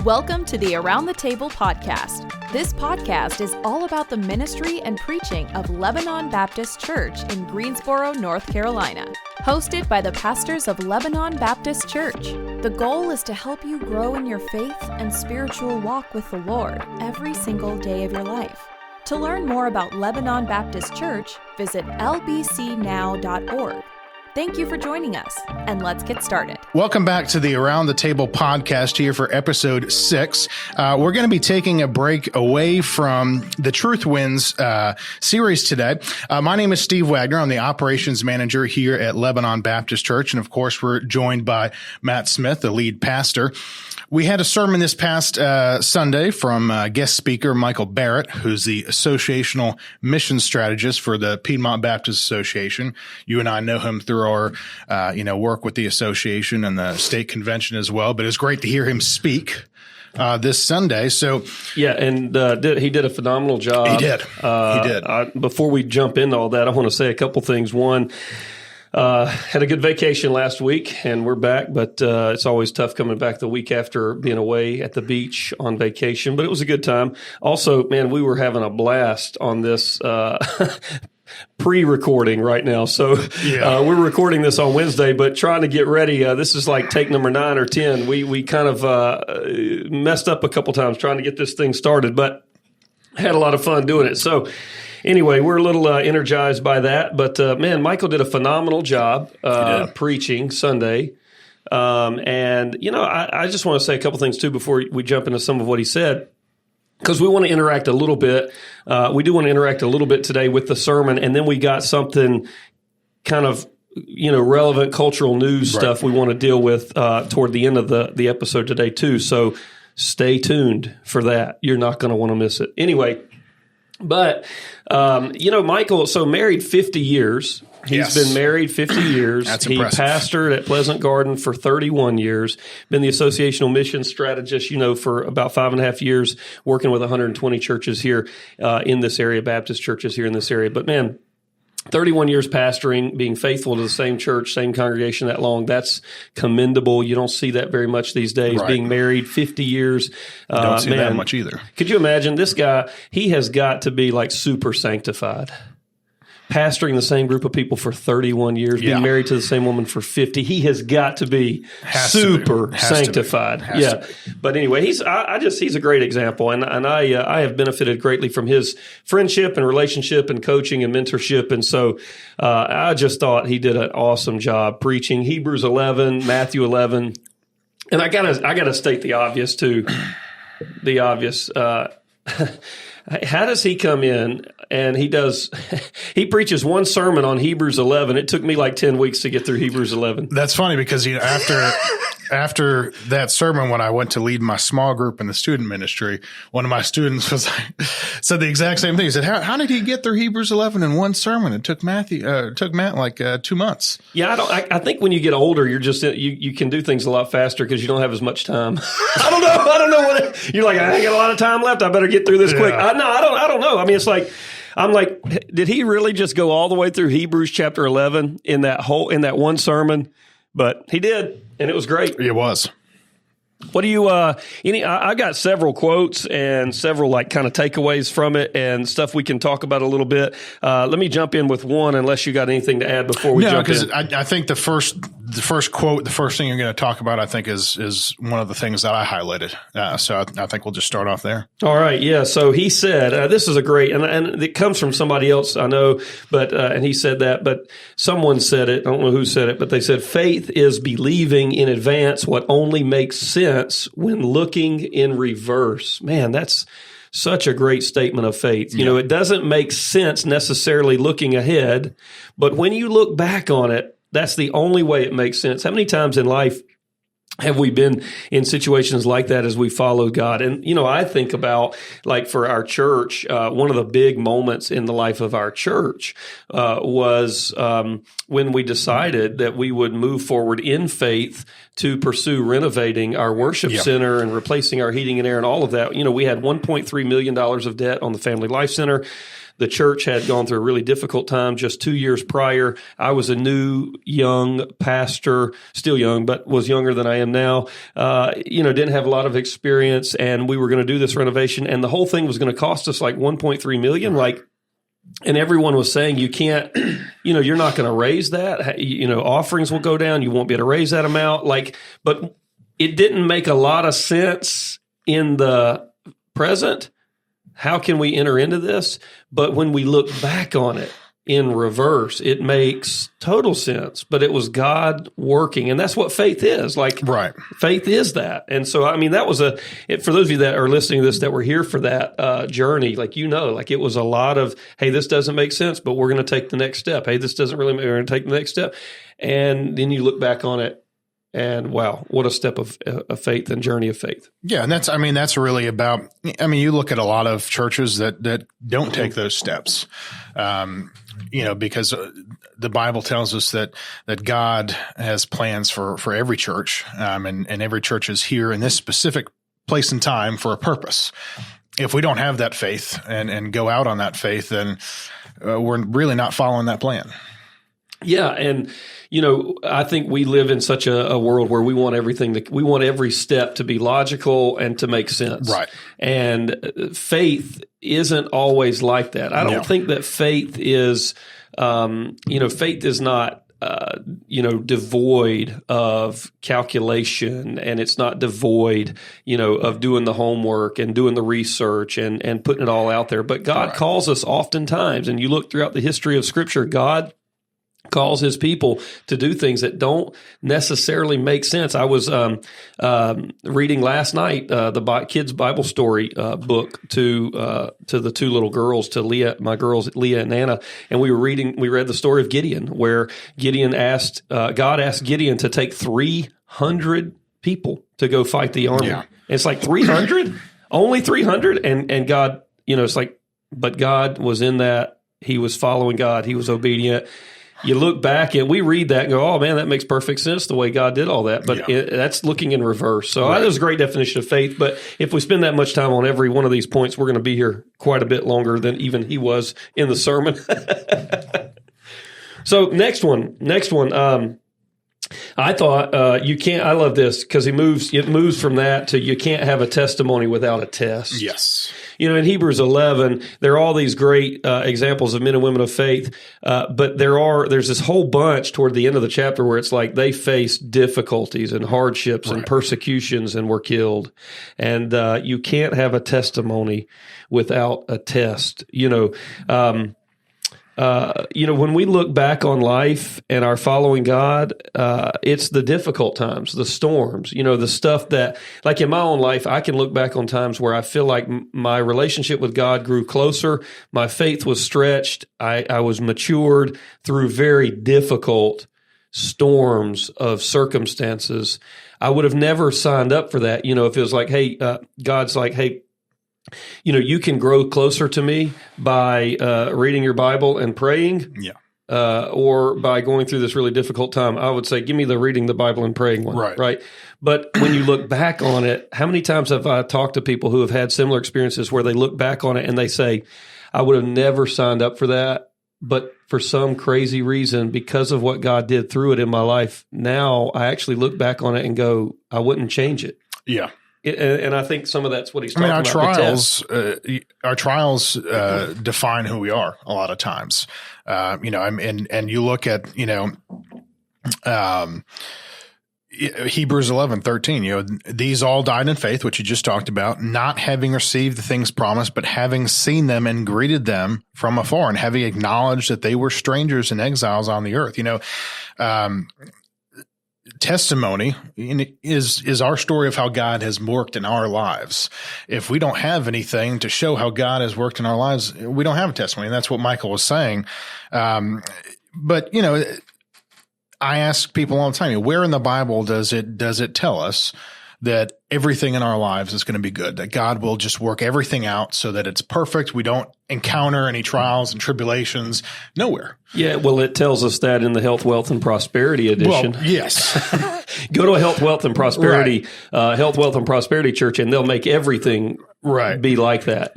Welcome to the Around the Table podcast. This podcast is all about the ministry and preaching of Lebanon Baptist Church in Greensboro, North Carolina. Hosted by the pastors of Lebanon Baptist Church. The goal is to help you grow in your faith and spiritual walk with the Lord every single day of your life. To learn more about Lebanon Baptist Church, visit lbcnow.org. Thank you for joining us, and let's get started. Welcome back to the Around the Table podcast here for episode 6. We're going to be taking a break away from the Truth Wins series today. My name is Steve Wagner. I'm the operations manager here at Lebanon Baptist Church, and of course, we're joined by Matt Smith, the lead pastor. We had a sermon this past Sunday from guest speaker Michael Barrett, who's the associational mission strategist for the Piedmont Baptist Association. You and I know him through our work with the association and the state convention as well. But it's great to hear him speak this Sunday. So yeah, and he did a phenomenal job. He did. Before we jump into all that, I want to say a couple things. One. Had a good vacation last week, and we're back, but it's always tough coming back the week after being away at the beach on vacation, but it was a good time. Also, man, we were having a blast on this pre-recording right now. So we're recording this on Wednesday, but trying to get ready. This is like take number 9 or 10. We kind of messed up a couple times trying to get this thing started, but had a lot of fun doing it. So anyway, we're a little energized by that, but man, Michael did a phenomenal job preaching Sunday. And, I just want to say a couple things too before we jump into some of what he said, because we want to interact a little bit. We do want to interact a little bit today with the sermon, and then we got something kind of relevant cultural news stuff we want to deal with toward the end of the episode today too. So stay tuned for that. You're not going to want to miss it. Anyway. But, Michael, so married 50 years. He's been married 50 years. That's he impressive. Pastored at Pleasant Garden for 31 years, been the associational mission strategist, for about 5.5 years, working with 120 churches here in this area, Baptist churches here in this area. But, man, 31 years pastoring, being faithful to the same church, same congregation that long, that's commendable. You don't see that very much these days. Right. Being married 50 years. Don't see that much either. Could you imagine this guy? He has got to be like super sanctified. Pastoring the same group of people for 31 years, being married to the same woman for 50. He has got to be super sanctified. But anyway, he's a great example, and I have benefited greatly from his friendship and relationship and coaching and mentorship, and so I just thought he did an awesome job preaching Hebrews 11, Matthew 11, and I gotta state the obvious too. The obvious. How does he come in and he preaches one sermon on Hebrews 11. It took me like 10 weeks to get through Hebrews 11. That's funny because after that sermon, when I went to lead my small group in the student ministry, one of my students said the exact same thing. He said, how did he get through Hebrews 11 in one sermon? It took Matt like 2 months. Yeah, I think when you get older, you're just you can do things a lot faster because you don't have as much time. I don't know what you're like. I got a lot of time left. I better get through this quick. I don't know. I mean, it's like. I'm like, did he really just go all the way through Hebrews chapter 11 in that one sermon? But he did, and it was great. It was. What do you, I got several quotes and several like kind of takeaways from it and stuff we can talk about a little bit. Let me jump in with one unless you got anything to add before we jump in. No, because I think the first quote, the first thing you're going to talk about, I think is one of the things that I highlighted. So I think we'll just start off there. All right. Yeah. So he said, this is a great, and it comes from somebody else I know, but, and he said that, but someone said it. I don't know who said it, but they said, faith is believing in advance what only makes sense when looking in reverse. Man, that's such a great statement of faith. It doesn't make sense necessarily looking ahead, but when you look back on it, that's the only way it makes sense. How many times in life have we been in situations like that as we follow God? And, I think about, like, for our church, one of the big moments in the life of our church was when we decided that we would move forward in faith to pursue renovating our worship center and replacing our heating and air and all of that. We had $1.3 million of debt on the Family Life Center. The church had gone through a really difficult time just 2 years prior. I was a new, young pastor, still young, but was younger than I am now. Didn't have a lot of experience, and we were going to do this renovation, and the whole thing was going to cost us like $1.3 million. And everyone was saying, you can't, you're not going to raise that. Offerings will go down. You won't be able to raise that amount. But it didn't make a lot of sense in the present. How can we enter into this? But when we look back on it in reverse, it makes total sense. But it was God working, and that's what faith is. Right. Faith is that. And so, that was for those of you that are listening to this that were here for that journey, it was a lot of, hey, this doesn't make sense, but we're going to take the next step. Hey, this doesn't really make, we're going to take the next step. And then you look back on it, and wow, what a step of faith and journey of faith. Yeah. And that's really about, you look at a lot of churches that don't take those steps, because the Bible tells us that God has plans for every church, and every church is here in this specific place and time for a purpose. If we don't have that faith and go out on that faith, then we're really not following that plan. Yeah. And, I think we live in such a world where we want we want every step to be logical and to make sense. Right. And faith isn't always like that. I don't think that faith is, faith is not, devoid of calculation, and it's not devoid, of doing the homework and doing the research and putting it all out there. But God calls us oftentimes, and you look throughout the history of Scripture, God calls his people to do things that don't necessarily make sense. I was reading last night the kids' Bible story book to the two little girls, to my girls Leah and Anna, and we read the story of Gideon, where God asked Gideon to take 300 people to go fight the army. Yeah. It's like 300, only 300, and God, but God was in that. He was following God. He was obedient. You look back and we read that and go, oh man, that makes perfect sense the way God did all that. But that's looking in reverse. So that was a great definition of faith. But if we spend that much time on every one of these points, we're going to be here quite a bit longer than even he was in the sermon. So next one. I thought you can't. I love this because it moves from that to you can't have a testimony without a test. Yes. In Hebrews 11, there are all these great examples of men and women of faith, but there's this whole bunch toward the end of the chapter where it's like they faced difficulties and hardships and persecutions and were killed. And you can't have a testimony without a test. When we look back on life and are following God, it's the difficult times, the storms, the stuff that, like in my own life, I can look back on times where I feel like my relationship with God grew closer. My faith was stretched. I was matured through very difficult storms of circumstances. I would have never signed up for that. If it was like, hey, God's like, hey, you can grow closer to me by reading your Bible and praying, or by going through this really difficult time. I would say, give me the reading the Bible and praying one, right? But when you look back on it, how many times have I talked to people who have had similar experiences where they look back on it and they say, I would have never signed up for that, but for some crazy reason, because of what God did through it in my life, now I actually look back on it and go, I wouldn't change it. Yeah. And I think some of that's what he's talking about. Our trials define who we are a lot of times. And you look at, Hebrews 11:13, these all died in faith, which you just talked about, not having received the things promised, but having seen them and greeted them from afar and having acknowledged that they were strangers and exiles on the earth. Testimony is our story of how God has worked in our lives. If we don't have anything to show how God has worked in our lives, we don't have a testimony. And that's what Michael was saying. But I ask people all the time, where in the Bible does it tell us that everything in our lives is going to be good, that God will just work everything out so that it's perfect? We don't encounter any trials and tribulations. Nowhere. Yeah, well, it tells us that in the Health, Wealth, and Prosperity edition. Well, yes. Go to a Health, Wealth, and Prosperity, Health, Wealth, and Prosperity church, and they'll make everything be like that.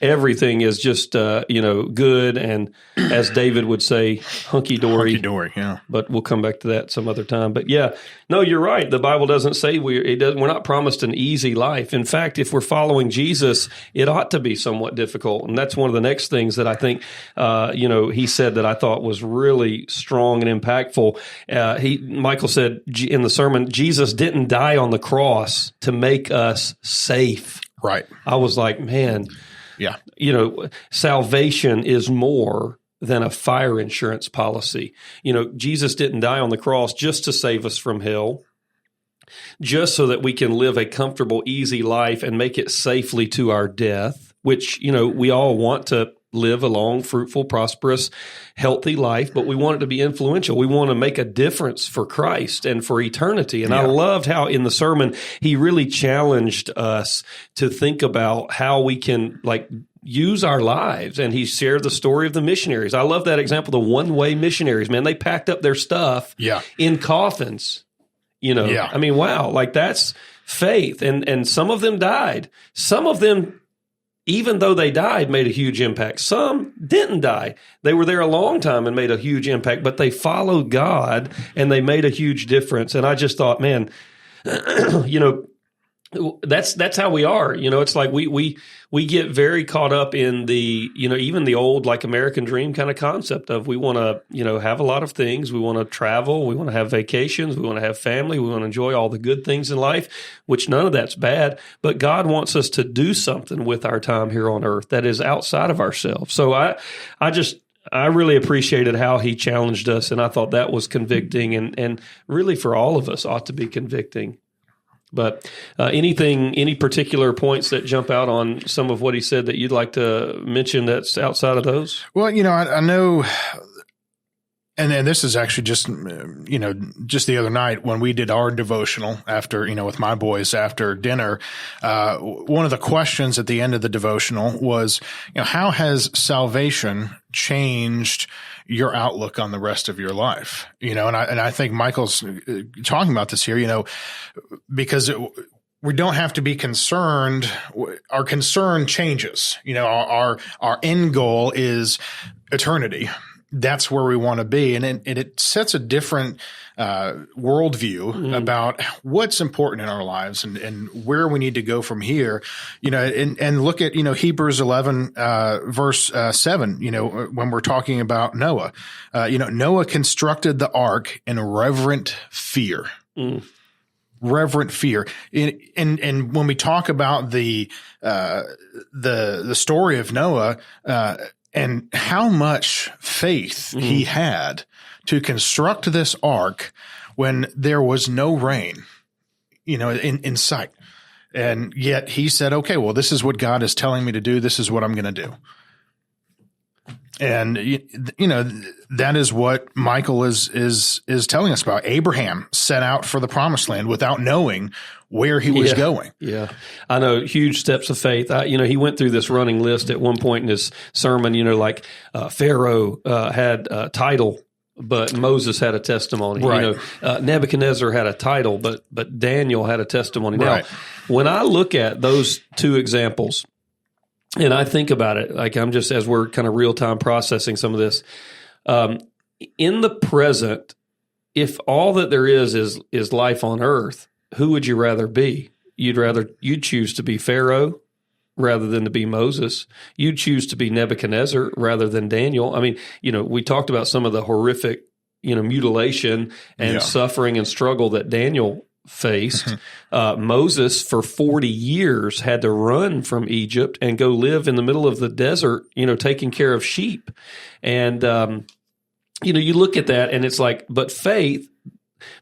Everything is just, good. And as David would say, hunky-dory. Hunky-dory, yeah. But we'll come back to that some other time. But yeah, no, you're right. The Bible doesn't say we're not promised an easy life. In fact, if we're following Jesus, it ought to be somewhat difficult. And that's one of the next things that I think, he said that I thought was really strong and impactful. Michael said in the sermon, Jesus didn't die on the cross to make us safe. Right. I was like, man, yeah. Salvation is more than a fire insurance policy. Jesus didn't die on the cross just to save us from hell, just so that we can live a comfortable, easy life and make it safely to our death, which, we all want to live a long, fruitful, prosperous, healthy life, but we want it to be influential. We want to make a difference for Christ and for eternity. And I loved how in the sermon, he really challenged us to think about how we can use our lives. And he shared the story of the missionaries. I love that example, the one-way missionaries, man. They packed up their stuff in coffins, I mean, wow, that's faith. And some of them died. Some of them, even though they died, made a huge impact. Some didn't die. They were there a long time and made a huge impact, but they followed God and they made a huge difference. And I just thought, man, that's how we are. It's like we get very caught up in the, even the old American dream kind of concept of we want to, have a lot of things. We want to travel. We want to have vacations. We want to have family. We want to enjoy all the good things in life, which none of that's bad. But God wants us to do something with our time here on earth that is outside of ourselves. So I really appreciated how he challenged us. And I thought that was convicting and really for all of us ought to be convicting. But any particular points that jump out on some of what he said that you'd like to mention that's outside of those? Well, I know, and this is actually just the other night when we did our devotional after, with my boys after dinner, one of the questions at the end of the devotional was, how has salvation changed your outlook on the rest of your life? And I think Michael's talking about this here, because we don't have to be concerned. Our concern changes. Our end goal is eternity. That's where we want to be. And it sets a different worldview about what's important in our lives and where we need to go from here, and look at, Hebrews 11, verse 7, when we're talking about Noah, Noah constructed the ark in reverent fear. Reverent fear. And when we talk about the story of Noah, and how much faith he had to construct this ark when there was no rain, in sight. And yet he said, okay, well, this is what God is telling me to do. This is what I'm going to do. And, that is what Michael is telling us about. Abraham set out for the promised land without knowing where he was going. Yeah. I know, huge steps of faith. He went through this running list at one point in his sermon, Pharaoh had a title, but Moses had a testimony. Right. Nebuchadnezzar had a title, but Daniel had a testimony. Right. Now, when I look at those two examples, and I think about it, I'm just, as we're kind of real-time processing some of this, in the present, if all that there is life on earth, who would you rather be? You'd choose to be Pharaoh rather than to be Moses. You'd choose to be Nebuchadnezzar rather than Daniel. I mean, we talked about some of the horrific, mutilation and suffering and struggle that Daniel faced. Moses, for 40 years, had to run from Egypt and go live in the middle of the desert, taking care of sheep. And, you look at that and it's like, but faith,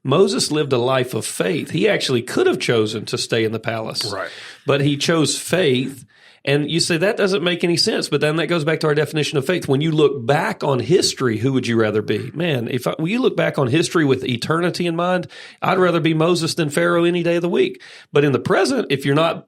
Moses lived a life of faith. He actually could have chosen to stay in the palace, right? But he chose faith. And you say that doesn't make any sense, but then that goes back to our definition of faith. When you look back on history, who would you rather be? Man, when you look back on history with eternity in mind, I'd rather be Moses than Pharaoh any day of the week. But in the present, if you're not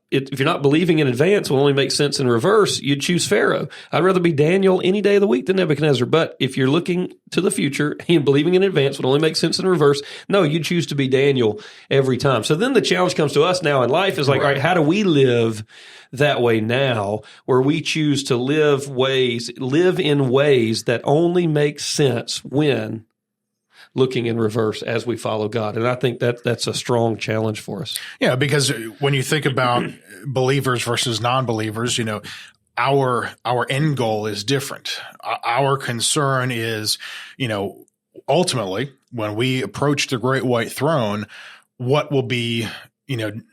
believing in advance, will only make sense in reverse, you'd choose Pharaoh. I'd rather be Daniel any day of the week than Nebuchadnezzar. But if you're looking to the future and believing in advance would only make sense in reverse, no, you choose to be Daniel every time. So then the challenge comes to us now in life is like, all right, how do we live that way now, where we choose to live in ways that only make sense when looking in reverse as we follow God. And I think that's a strong challenge for us. Yeah, because when you think about believers versus non-believers, our end goal is different. Our concern is, ultimately, when we approach the great white throne, what will be,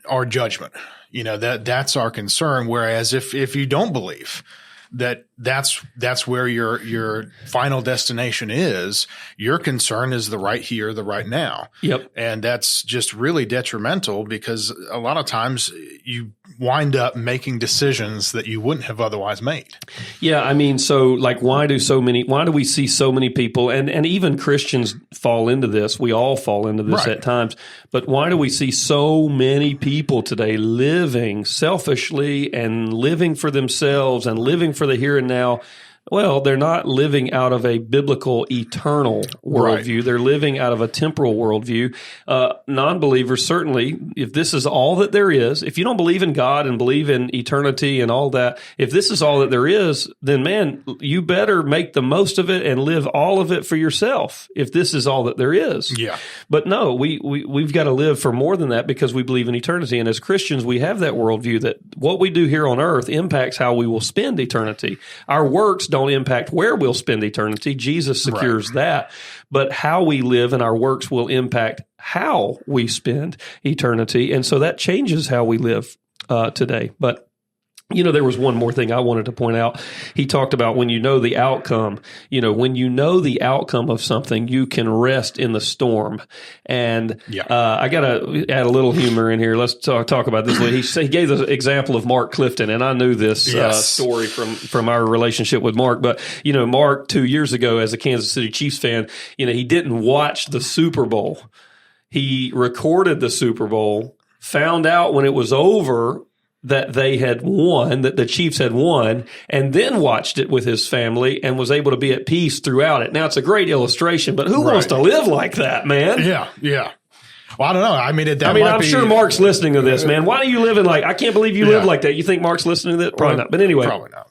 our judgment? That's our concern. Whereas if you don't believe that's where your final destination is, your concern is the right here, the right now. Yep. And that's just really detrimental, because a lot of times you wind up making decisions that you wouldn't have otherwise made. Yeah. I mean, so like, why do we see so many people, and even Christians fall into this? We all fall into this at times, but why do we see so many people today living selfishly and living for themselves and living for the here and now? Well, they're not living out of a biblical, eternal worldview. Right. They're living out of a temporal worldview. Non-believers, certainly, if this is all that there is, if you don't believe in God and believe in eternity and all that, if this is all that there is, then, man, you better make the most of it and live all of it for yourself, if this is all that there is. Yeah. But no, we've got to live for more than that, because we believe in eternity. And as Christians, we have that worldview that what we do here on earth impacts how we will spend eternity. Our works don't impact where we'll spend eternity. Jesus secures that. But how we live and our works will impact how we spend eternity. And so that changes how we live today. But there was one more thing I wanted to point out. He talked about when you know the outcome, when you know the outcome of something, you can rest in the storm. And I got to add a little humor in here. Let's talk about this. He gave the example of Mark Clifton, and I knew this story from our relationship with Mark. But, Mark, 2 years ago, as a Kansas City Chiefs fan, he didn't watch the Super Bowl. He recorded the Super Bowl, found out when it was over that they had won, that the Chiefs had won, and then watched it with his family and was able to be at peace throughout it. Now, it's a great illustration, but who wants to live like that, man? Yeah. Well, I don't know. I mean, I'm sure Mark's listening to this, man. Why are you living like, I can't believe you live like that. You think Mark's listening to that? Probably not. But anyway. Probably not.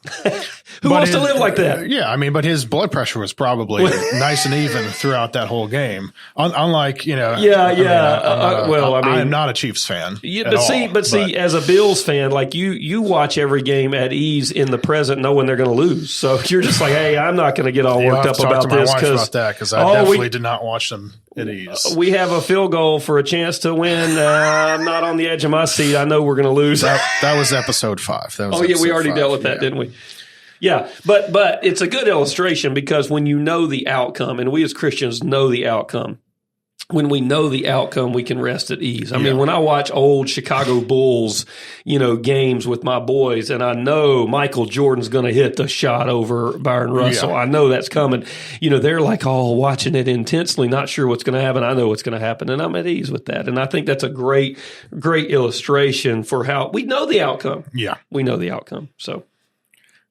Who wants to live like that? Yeah, I mean, but his blood pressure was probably nice and even throughout that whole game. Unlike, I am not a Chiefs fan. But see, as a Bills fan, like you watch every game at ease in the present, knowing they're going to lose. So you're just like, hey, I'm not going to get all worked up about this because I definitely did not watch them at ease. We have a field goal for a chance to win. I'm not on the edge of my seat. I know we're going to lose. That was episode 5. We already dealt with that, didn't we? Yeah, but it's a good illustration, because when you know the outcome, and we as Christians know the outcome, when we know the outcome, we can rest at ease. I mean, when I watch old Chicago Bulls, games with my boys, and I know Michael Jordan's going to hit the shot over Byron Russell. Yeah. I know that's coming. They're like all watching it intensely, not sure what's going to happen. I know what's going to happen, and I'm at ease with that. And I think that's a great, great illustration for how we know the outcome. Yeah. We know the outcome. So.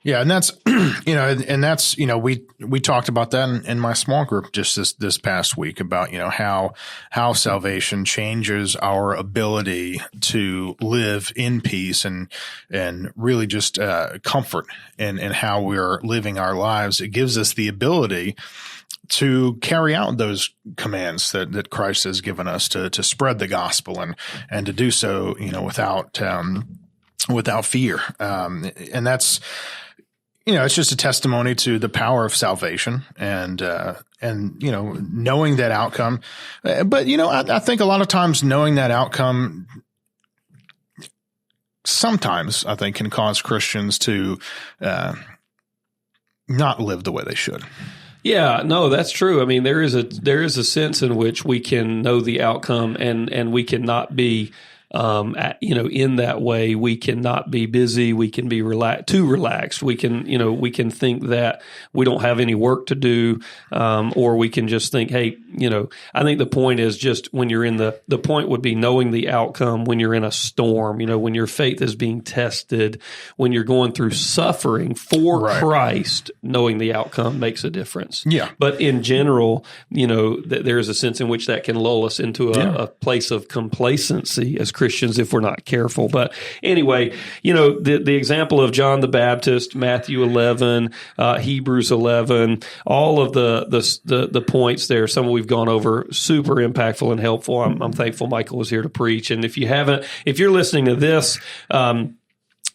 Yeah, and that's we talked about that in my small group just this past week about how salvation changes our ability to live in peace and really just comfort in how we're living our lives. It gives us the ability to carry out those commands that Christ has given us to spread the gospel and to do so without fear, and that's. It's just a testimony to the power of salvation and knowing that outcome. But, I think a lot of times knowing that outcome sometimes, I think, can cause Christians to not live the way they should. Yeah, no, that's true. I mean, there is a sense in which we can know the outcome and we cannot be in that way, we cannot be busy. We can be too relaxed. We can think that we don't have any work to do, or we can just think, hey, I think the point is just when you're in the point would be knowing the outcome when you're in a storm, when your faith is being tested, when you're going through suffering for Christ, knowing the outcome makes a difference. Yeah. But in general, there is a sense in which that can lull us into a place of complacency as Christians if we're not careful. But anyway, the example of John the Baptist, Matthew 11, Hebrews 11, all of the points there, some we've gone over, super impactful and helpful. I'm thankful Michael was here to preach. And if you're listening to this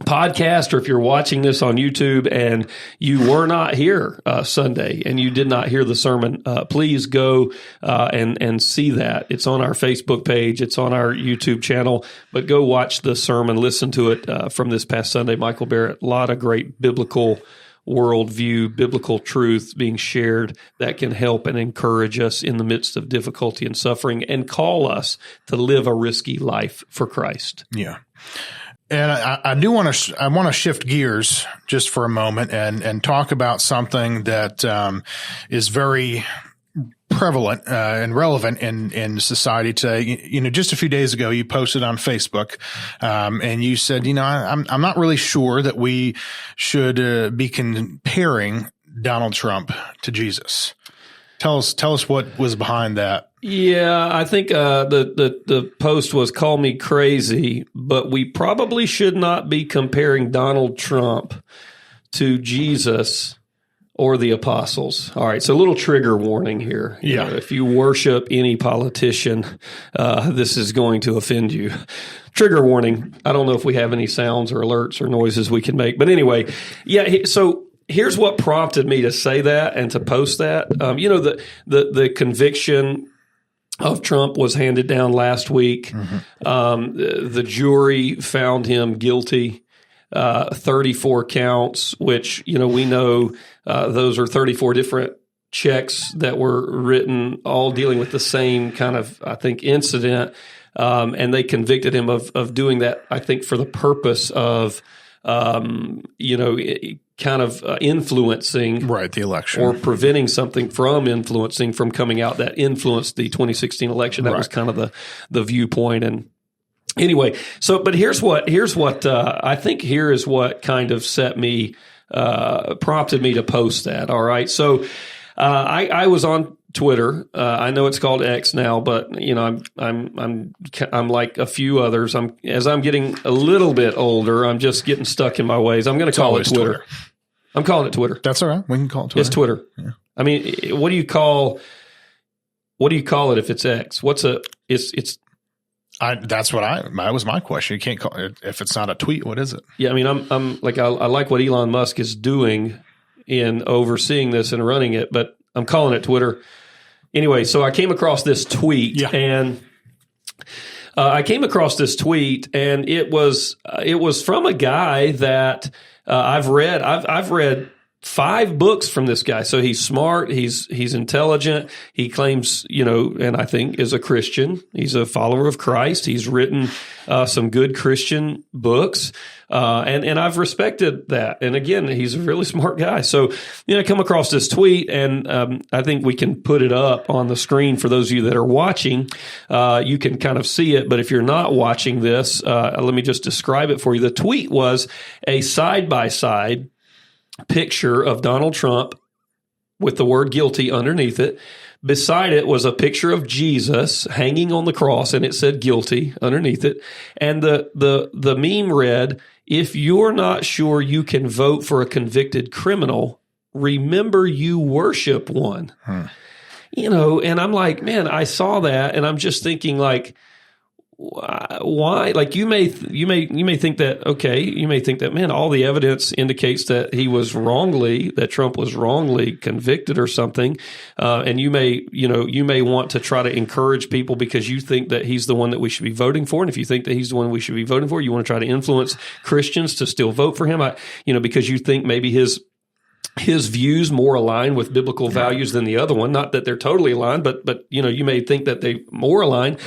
podcast, or if you're watching this on YouTube and you were not here Sunday and you did not hear the sermon, please go and see that. It's on our Facebook page. It's on our YouTube channel. But go watch the sermon, listen to it from this past Sunday. Michael Barrett, a lot of great biblical worldview, biblical truth being shared that can help and encourage us in the midst of difficulty and suffering and call us to live a risky life for Christ. Yeah. And I want to shift gears just for a moment and talk about something that is very prevalent and relevant in society today. Just a few days ago, you posted on Facebook, and you said, I'm not really sure that we should be comparing Donald Trump to Jesus. Tell us what was behind that. Yeah, I think the post was "Call me crazy," but we probably should not be comparing Donald Trump to Jesus or the apostles. All right, so a little trigger warning here. If you worship any politician, this is going to offend you. Trigger warning. I don't know if we have any sounds or alerts or noises we can make, but anyway, so here's what prompted me to say that and to post that. The conviction of Trump was handed down last week. Mm-hmm. The jury found him guilty, 34 counts, which, we know those are 34 different checks that were written, all dealing with the same kind of, I think, incident. And they convicted him of doing that, I think, for the purpose of, influencing the election, or preventing something from influencing from coming out that influenced the 2016 election. That was kind of the viewpoint. And anyway, but here's what I think here is what kind of prompted me to post that. All right. So I was on Twitter. I know it's called X now, but I'm like a few others. As I'm getting a little bit older, I'm just getting stuck in my ways. I'm going to call it Twitter. I'm calling it Twitter. That's all right. We can call it Twitter. It's Twitter. Yeah. I mean, what do you call it if it's X? That's that was my question. You can't call it, if it's not a tweet, what is it? Yeah. I mean, I'm like, I like what Elon Musk is doing in overseeing this and running it, but I'm calling it Twitter. Anyway, so I came across this tweet, and it was from a guy that I've read. I've read 5 books from this guy. So he's smart. He's intelligent. He claims, and I think is a Christian. He's a follower of Christ. He's written some good Christian books. And I've respected that. And again, he's a really smart guy. So, I come across this tweet, and I think we can put it up on the screen for those of you that are watching. You can kind of see it, but if you're not watching this, let me just describe it for you. The tweet was a side-by-side picture of Donald Trump with the word guilty underneath it. Beside it was a picture of Jesus hanging on the cross, and it said guilty underneath it. And the meme read, "If you're not sure you can vote for a convicted criminal, remember you worship one." And I'm like, man, I saw that, and I'm just thinking, like, why? Like, you may think that, man, all the evidence indicates that that Trump was wrongly convicted or something, and you may want to try to encourage people because you think that he's the one that we should be voting for, and if you think that he's the one we should be voting for, you want to try to influence Christians to still vote for him, because you think maybe his his views more aligned with biblical values than the other one. Not that they're totally aligned, but you may think that they more aligned.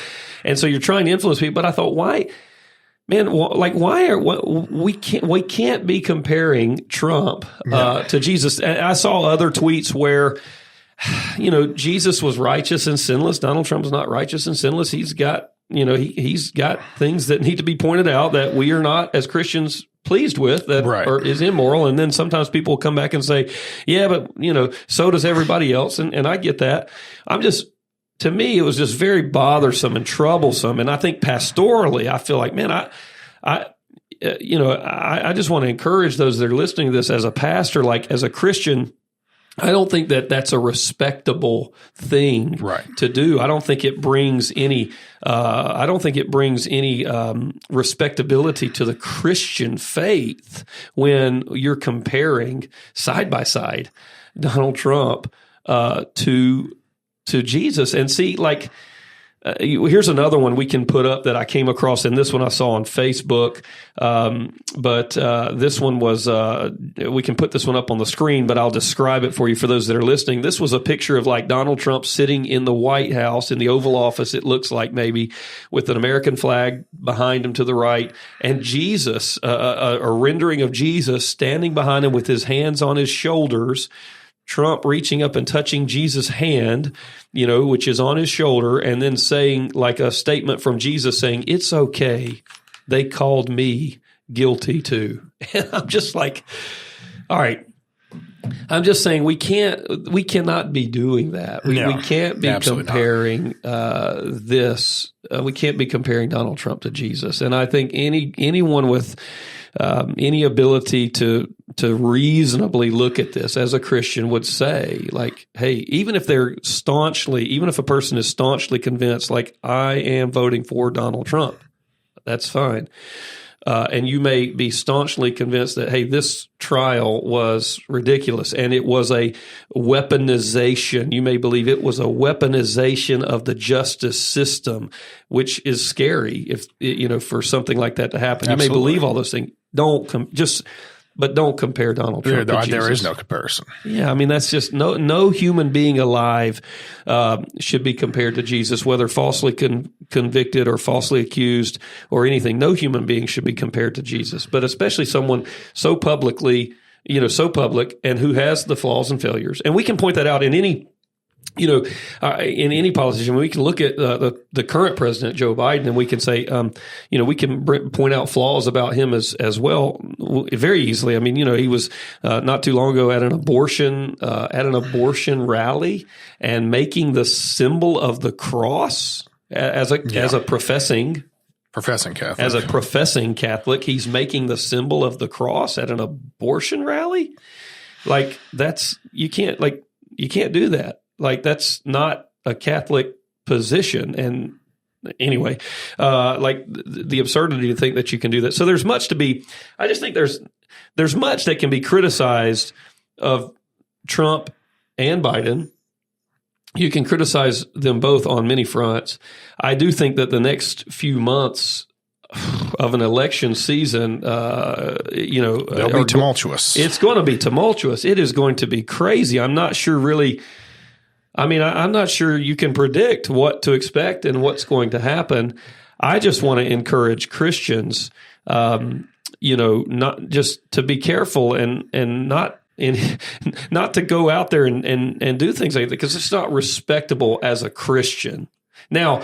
And so you're trying to influence people. But I thought, why? Man, we can't be comparing Trump to Jesus. And I saw other tweets where, Jesus was righteous and sinless. Donald Trump's not righteous and sinless. He's got, he's got things that need to be pointed out that we are not as Christians pleased with, that is immoral. And then sometimes people will come back and say, yeah, but so does everybody else. And I get that. To me, it was just very bothersome and troublesome. And I think pastorally, I feel like, man, I just want to encourage those that are listening to this as a pastor, like as a Christian. I don't think that that's a respectable thing to do. I don't think it brings any. Respectability to the Christian faith when you're comparing side by side Donald Trump to Jesus. And see, like, here's another one we can put up that I came across, and this one I saw on Facebook. But this one was, we can put this one up on the screen, but I'll describe it for you for those that are listening. This was a picture of like Donald Trump sitting in the White House, in the Oval Office, it looks like maybe, with an American flag behind him to the right, and Jesus, a rendering of Jesus standing behind him with his hands on his shoulders, Trump reaching up and touching Jesus' hand, which is on his shoulder, and then saying like a statement from Jesus saying, "It's okay. They called me guilty too." And I'm just like, all right. I'm just saying we cannot be doing that. We can't be comparing this. We can't be comparing Donald Trump to Jesus. And I think anyone with any ability to reasonably look at this as a Christian would say, like, hey, even if a person is staunchly convinced, like, I am voting for Donald Trump, that's fine. And you may be staunchly convinced that, hey, this trial was ridiculous and it was a weaponization. You may believe it was a weaponization of the justice system, which is scary if for something like that to happen. Absolutely. You may believe all those things. But don't compare Donald Trump to Jesus. There is no comparison. Yeah, I mean, that's just no human being alive should be compared to Jesus, whether falsely convicted or falsely accused or anything. No human being should be compared to Jesus, but especially someone so public and who has the flaws and failures. And we can point that out in any in any politician. We can look at the current president, Joe Biden, and we can say, we can point out flaws about him as well very easily. I mean, he was not too long ago at an abortion rally and making the symbol of the cross as a professing Catholic. As a professing Catholic, he's making the symbol of the cross at an abortion rally. Like, you can't do that. Like, that's not a Catholic position. And anyway, the absurdity to think that you can do that. So there's much I just think there's much that can be criticized of Trump and Biden. You can criticize them both on many fronts. I do think that the next few months of an election season, they'll be tumultuous. It's going to be tumultuous. It is going to be crazy. I'm not sure really. I mean, I'm not sure you can predict what to expect and what's going to happen. I just want to encourage Christians, not just to be careful and not to go out there and do things like that, because it's not respectable as a Christian. Now,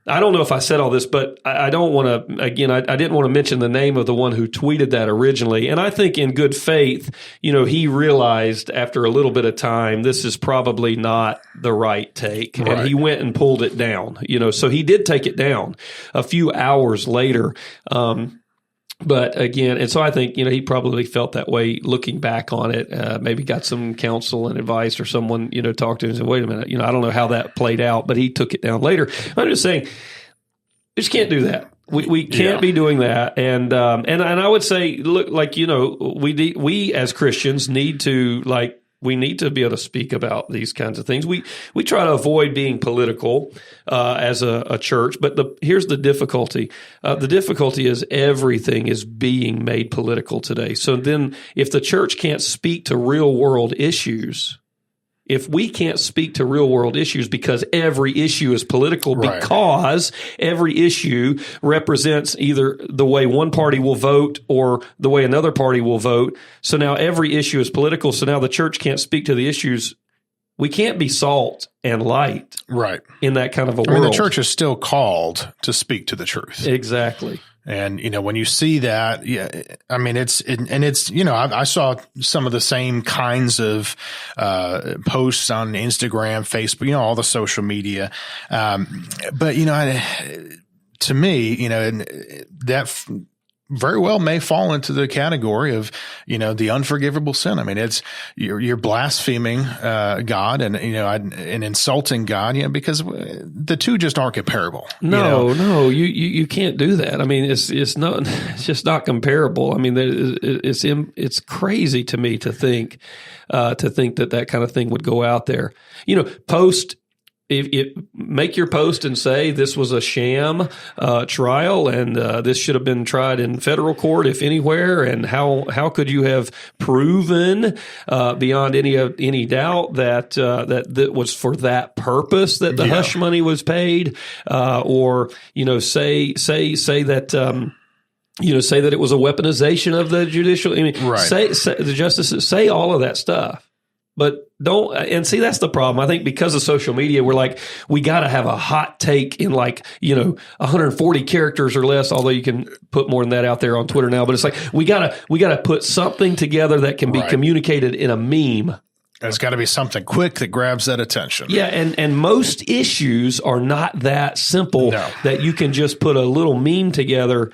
I don't know if I said all this, but I don't want to, again, I didn't want to mention the name of the one who tweeted that originally. And I think in good faith, he realized after a little bit of time, this is probably not the right take. Right. And he went and pulled it down, so he did take it down a few hours later. But again, and so I think, he probably felt that way looking back on it, maybe got some counsel and advice or someone, talked to him and said, wait a minute, I don't know how that played out, but he took it down later. I'm just saying, we just can't do that. We can't be doing that. And I would say, look, like, we as Christians need to, like, We need to be able to speak about these kinds of things. We try to avoid being political as a church, but here's the difficulty. The difficulty is everything is being made political today. So then if the church can't speak to real world issues, if we can't speak to real world issues because every issue is political, right, because every issue represents either the way one party will vote or the way another party will vote. So now every issue is political. So now the church can't speak to the issues. We can't be salt and light, right, in that kind of a world. I mean, the church is still called to speak to the truth. Exactly. And, when you see that, yeah, I mean, it's, I saw some of the same kinds of, posts on Instagram, Facebook, all the social media. But, to me, that very well may fall into the category of, the unforgivable sin. I mean, it's, you're blaspheming, God and, and insulting God, because the two just aren't comparable. No, you can't do that. I mean, it's just not comparable. I mean, it's crazy to me to think that kind of thing would go out there. Make your post and say this was a sham trial, and this should have been tried in federal court, if anywhere. And how could you have proven beyond any doubt that was for that purpose that the hush money was paid, or say that. Say that it was a weaponization of the judicial. I mean, right. Say the justices, say all of that stuff. But don't, and see, that's the problem. I think because of social media, we're like, we got to have a hot take in 140 characters or less, although you can put more than that out there on Twitter now. But it's like, we got to put something together that can be communicated in a meme. There's got to be something quick that grabs that attention. Yeah. And most issues are not that simple that you can just put a little meme together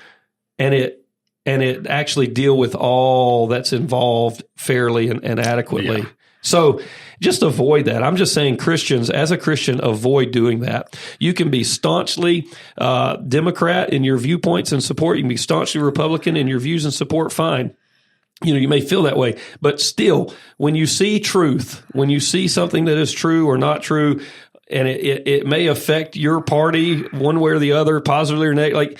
and it actually deal with all that's involved fairly and adequately. Yeah. So just avoid that. I'm just saying Christians, as a Christian, avoid doing that. You can be staunchly Democrat in your viewpoints and support. You can be staunchly Republican in your views and support. Fine. You may feel that way. But still, when you see truth, when you see something that is true or not true, and it may affect your party one way or the other, positively or negatively,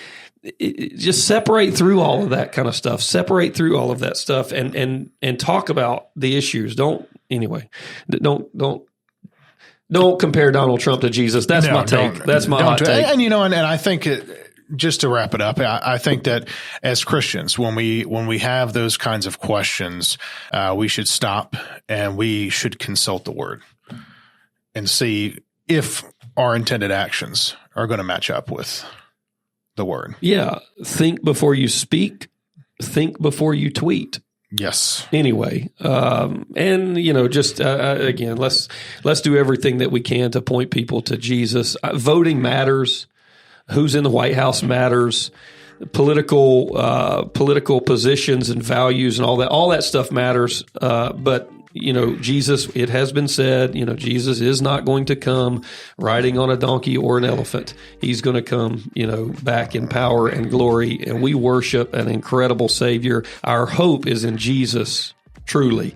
just separate through all of that kind of stuff. Separate through all of that stuff and talk about the issues. Don't compare Donald Trump to Jesus. That's my take. That's my hot take. And I think just to wrap it up, I think that as Christians, when we have those kinds of questions, we should stop and we should consult the Word and see if our intended actions are going to match up with the Word. Yeah. Think before you speak. Think before you tweet. Yes. Anyway, again, let's do everything that we can to point people to Jesus. Voting matters. Who's in the White House matters. Political positions and values and all that stuff matters. But Jesus, it has been said, Jesus is not going to come riding on a donkey or an elephant. He's going to come, back in power and glory. And we worship an incredible Savior. Our hope is in Jesus, truly.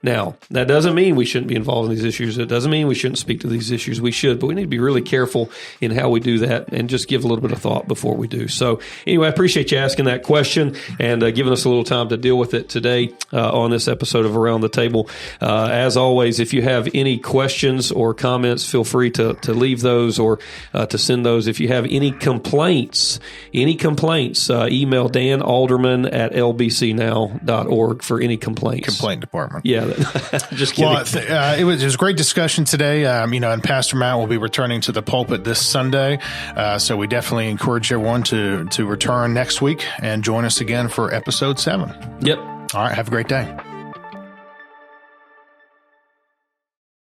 Now, that doesn't mean we shouldn't be involved in these issues. It doesn't mean we shouldn't speak to these issues. We should, but we need to be really careful in how we do that and just give a little bit of thought before we do. So anyway, I appreciate you asking that question and giving us a little time to deal with it today on this episode of Around the Table. As always, if you have any questions or comments, feel free to leave those or to send those. If you have any complaints, email Dan Alderman at lbcnow.org for any complaints. Complaint department. Yeah. Just kidding. Well, it was a great discussion today. And Pastor Matt will be returning to the pulpit this Sunday. So we definitely encourage everyone to return next week and join us again for episode 7. Yep. All right. Have a great day.